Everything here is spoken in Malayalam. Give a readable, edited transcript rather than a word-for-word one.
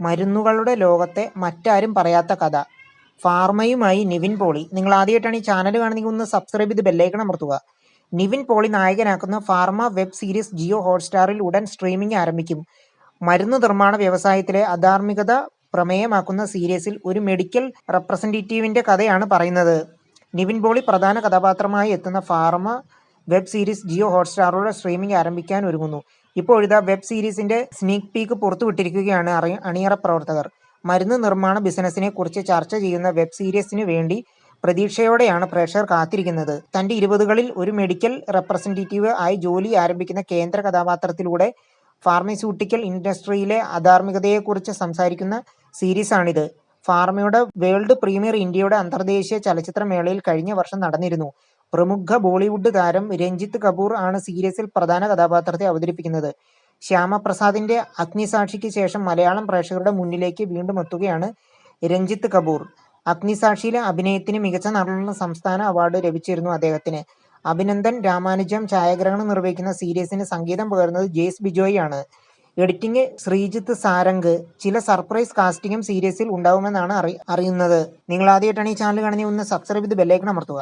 മരുന്നുകളുടെ ലോകത്തെ മറ്റാരും പറയാത്ത കഥ. ഫാർമയുമായി നിവിൻ പോളി. നിങ്ങൾ ആദ്യമായിട്ടാണ് ഈ ചാനൽ കാണുന്നെങ്കിൽ ഒന്ന് സബ്സ്ക്രൈബ് ചെയ്ത് ബെല്ലൈക്കൺ അമർത്തുക. നിവിൻ പോളി നായകനാക്കുന്ന ഫാർമ വെബ് സീരീസ് ജിയോ ഹോട്ട്സ്റ്റാറിൽ ഉടൻ സ്ട്രീമിംഗ് ആരംഭിക്കും. മരുന്ന് നിർമ്മാണ വ്യവസായത്തിലെ അധാർമികത പ്രമേയമാക്കുന്ന സീരീസിൽ ഒരു മെഡിക്കൽ റെപ്രസെൻറ്റേറ്റീവിൻ്റെ കഥയാണ് പറയുന്നത്. നിവിൻ പോളി പ്രധാന കഥാപാത്രമായി എത്തുന്ന ഫാർമ വെബ് സീരീസ് ജിയോ ഹോട്ട്സ്റ്റാറിലൂടെ സ്ട്രീമിംഗ് ആരംഭിക്കാൻ ഒരുങ്ങുന്നു. ഇപ്പോഴിതാ വെബ് സീരീസിന്റെ സ്നീക്ക് പീക്ക് പുറത്തുവിട്ടിരിക്കുകയാണ് അണിയറ പ്രവർത്തകർ. മരുന്ന് നിർമ്മാണ ബിസിനസിനെ കുറിച്ച് ചർച്ച ചെയ്യുന്ന വെബ് സീരീസിനു വേണ്ടി പ്രതീക്ഷയോടെയാണ് പ്രേക്ഷകർ കാത്തിരിക്കുന്നത്. തന്റെ 20കളിൽ ഒരു മെഡിക്കൽ റെപ്രസെൻറ്റേറ്റീവ് ആയി ജോലി ആരംഭിക്കുന്ന കേന്ദ്ര കഥാപാത്രത്തിലൂടെ ഫാർമസ്യൂട്ടിക്കൽ ഇൻഡസ്ട്രിയിലെ അധാർമികതയെക്കുറിച്ച് സംസാരിക്കുന്ന സീരീസാണിത്. ഫാർമയുടെ വേൾഡ് പ്രീമിയർ ഇന്ത്യയുടെ അന്തർദേശീയ ചലച്ചിത്രമേളയിൽ കഴിഞ്ഞ വർഷം നടന്നിരുന്നു. പ്രമുഖ ബോളിവുഡ് താരം രഞ്ജിത്ത് കപൂർ ആണ് സീരീസിൽ പ്രധാന കഥാപാത്രത്തെ അവതരിപ്പിക്കുന്നത്. ശ്യാമപ്രസാദിന്റെ അഗ്നിസാക്ഷിക്ക് ശേഷം മലയാളം പ്രേക്ഷകരുടെ മുന്നിലേക്ക് വീണ്ടും എത്തുകയാണ് രഞ്ജിത്ത് കപൂർ. അഗ്നിസാക്ഷിയിലെ അഭിനയത്തിന് മികച്ച നടനുള്ള സംസ്ഥാന അവാർഡ് ലഭിച്ചിരുന്നു അദ്ദേഹത്തിന്. അഭിനന്ദൻ രാമാനുജം ഛായാഗ്രഹണം നിർവഹിക്കുന്ന സീരീസിന് സംഗീതം പകർന്നത് ജെയ്സ് ബിജോയ് ആണ്. എഡിറ്റിംഗ് ശ്രീജിത്ത് സാരംഗ്. ചില സർപ്രൈസ് കാസ്റ്റിംഗും സീരീസിൽ ഉണ്ടാവുമെന്നാണ് അറിയുന്നത്. നിങ്ങൾ ആദ്യമായിട്ടാണ് ഈ ചാനൽ കാണുന്നത് ഒന്ന് സബ്സ്ക്രൈബ് ചെയ്ത് ബെല്ലൈക്കൺ അമർത്തുക.